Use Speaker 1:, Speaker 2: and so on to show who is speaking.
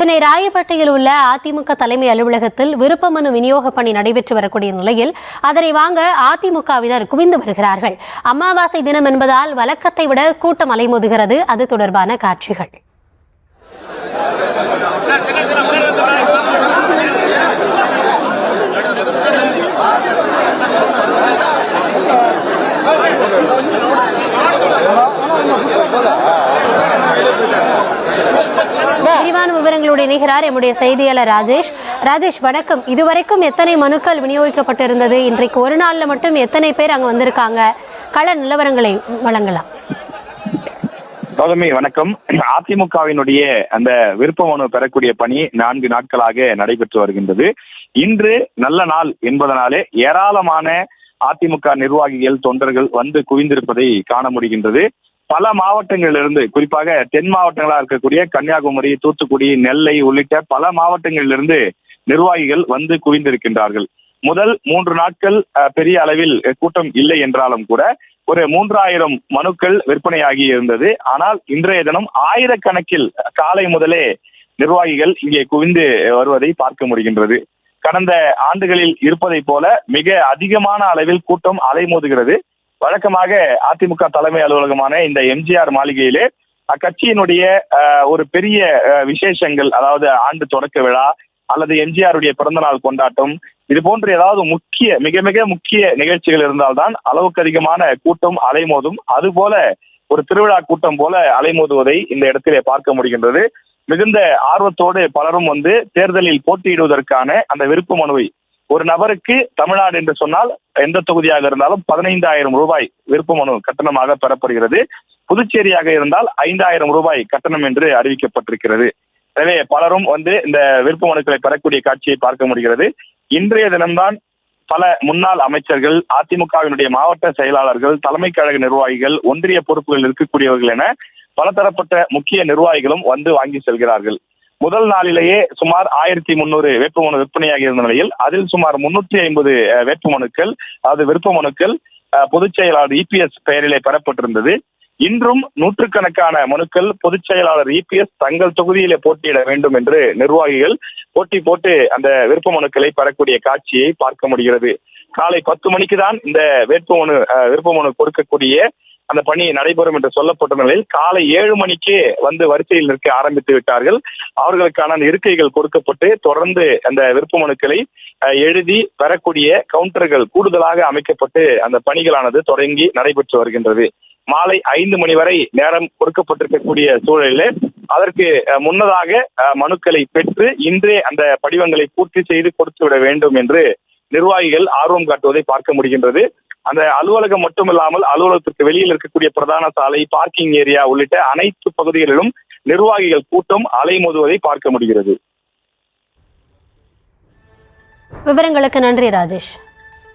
Speaker 1: சென்னை ராயப்பேட்டையில் உள்ள அதிமுக தலைமை அலுவலகத்தில் விருப்ப மனு விநியோக பணி நடைபெற்று வரக்கூடிய நிலையில் அதனை வாங்க அதிமுகவினர் குவிந்து வருகிறார்கள். அமாவாசை தினம் என்பதால் வழக்கத்தை விட கூட்டம் அலைமோதுகிறது. அது தொடர்பான காட்சிகள். விரிவான விவரங்களோடு இணைகிறார் எம்முடைய செய்தியாளர் ராஜேஷ். வணக்கம். இதுவரைக்கும் எத்தனை மனுக்கள் விநியோகிக்கப்பட்டிருந்தது? இன்றைக்கு ஒரு நாள்ல மட்டும் எத்தனை பேர் அங்க வந்திருக்காங்க? கள நிலவரங்களை வழங்கலாம்.
Speaker 2: கௌதமி வணக்கம். அதிமுகவினுடைய அந்த விருப்ப மனு பெறக்கூடிய பணி 4 நாட்களாக நடைபெற்று வருகின்றது. இன்று நல்ல நாள் என்பதனாலே ஏராளமான அதிமுக நிர்வாகிகள் தொண்டர்கள் வந்து குவிந்திருப்பதை காண முடிகின்றது. பல மாவட்டங்களிலிருந்து, குறிப்பாக தென் மாவட்டங்களாக இருக்கக்கூடிய கன்னியாகுமரி, தூத்துக்குடி, நெல்லை உள்ளிட்ட பல மாவட்டங்களிலிருந்து நிர்வாகிகள் வந்து குவிந்திருக்கின்றார்கள். முதல் 3 நாட்கள் பெரிய அளவில் கூட்டம் இல்லை என்றாலும் கூட ஒரு 3000 மனுக்கள் விற்பனையாகி இருந்தது. ஆனால் இன்றைய தினம் ஆயிரக்கணக்கில் காலை முதலே நிர்வாகிகள் இங்கே குவிந்து வருவதை பார்க்க முடிகின்றது. கடந்த ஆண்டுகளில் இருப்பதை போல மிக அதிகமான அளவில் கூட்டம் அலைமோதுகிறது. வழக்கமாக அதிமுக தலைமை அலுவலகமான இந்த எம்ஜிஆர் மாளிகையிலே அக்கட்சியினுடைய ஒரு பெரிய விசேஷங்கள், அதாவது ஆண்டு தொடக்க விழா அல்லது எம்ஜிஆருடைய பிறந்தநாள் கொண்டாட்டம், இது போன்ற ஏதாவது மிக மிக முக்கிய நிகழ்ச்சிகள் இருந்தால்தான் அளவுக்கு அதிகமான கூட்டம் அலைமோதும். அதுபோல ஒரு திருவிழா கூட்டம் போல அலைமோதுவதை இந்த இடத்திலே பார்க்க முடிகின்றது. மிகுந்த ஆர்வத்தோடு பலரும் வந்து தேர்தலில் போட்டியிடுவதற்கான அந்த விருப்ப மனுவை, ஒரு நபருக்கு தமிழ்நாடு என்று சொன்னால் எந்த தொகுதியாக இருந்தாலும் 15,000 ரூபாய் விருப்ப மனு கட்டணமாக பெறப்படுகிறது. புதுச்சேரியாக இருந்தால் 5,000 ரூபாய் கட்டணம் என்று அறிவிக்கப்பட்டிருக்கிறது. எனவே பலரும் வந்து இந்த விருப்ப மனுக்களை பெறக்கூடிய காட்சியை பார்க்க முடிகிறது. இன்றைய தினம்தான் பல முன்னாள் அமைச்சர்கள், அதிமுகவினுடைய மாவட்ட செயலாளர்கள், தலைமை கழக நிர்வாகிகள், ஒன்றிய பொறுப்புகள் இருக்கக்கூடியவர்கள் என பலதரப்பட்ட முக்கிய நிர்வாகிகளும் வந்து வாங்கி செல்கிறார்கள். முதல் நாளிலேயே சுமார் 1300 வேட்புமனு விற்பனையாகி இருந்த நிலையில் அதில் சுமார் 350 வேட்புமனுக்கள், அதாவது விருப்ப மனுக்கள் பொதுச் செயலாளர் இபிஎஸ் பெயரிலே பெறப்பட்டிருந்தது. இன்றும் நூற்றுக்கணக்கான மனுக்கள் பொதுச் செயலாளர் இபிஎஸ் தங்கள் தொகுதியிலே போட்டியிட வேண்டும் என்று நிர்வாகிகள் போட்டி போட்டு அந்த விருப்ப மனுக்களை பெறக்கூடிய காட்சியை பார்க்க முடிகிறது. காலை 10 மணிக்கு தான் இந்த விருப்ப மனு கொடுக்கக்கூடிய அந்த பணி நடைபெறும் என்று சொல்லப்பட்ட நிலையில் காலை 7 மணிக்கு வந்து வரிசையில் நிற்க ஆரம்பித்து விட்டார்கள். அவர்களுக்கான இருக்கைகள் கொடுக்கப்பட்டு தொடர்ந்து அந்த விருப்ப மனுக்களை எழுதி பெறக்கூடிய கவுண்டர்கள் கூடுதலாக அமைக்கப்பட்டு அந்த பணிகளானது தொடங்கி நடைபெற்று வருகின்றது. மாலை 5 மணி வரை நேரம் கொடுக்கப்பட்டிருக்கக்கூடிய சூழலில் அதற்கு முன்னதாக மனுக்களை பெற்று இன்றே அந்த படிவங்களை பூர்த்தி செய்து கொடுத்து விட வேண்டும் என்று நிர்வாகிகள் ஆர்வம் காட்டுவதை பார்க்க முடிகின்றது. அந்த அலுவலகம் மட்டுமில்லாமல் அலுவலகத்திற்கு வெளியில் இருக்கக்கூடிய பிரதான சாலை, பார்க்கிங் ஏரியா உள்ளிட்ட அனைத்து பகுதிகளிலும் நிர்வாகிகள் கூட்டம் அலைமோதுவதை பார்க்க முடிகிறது.
Speaker 1: விவரங்களுக்கு நன்றி ராஜேஷ்.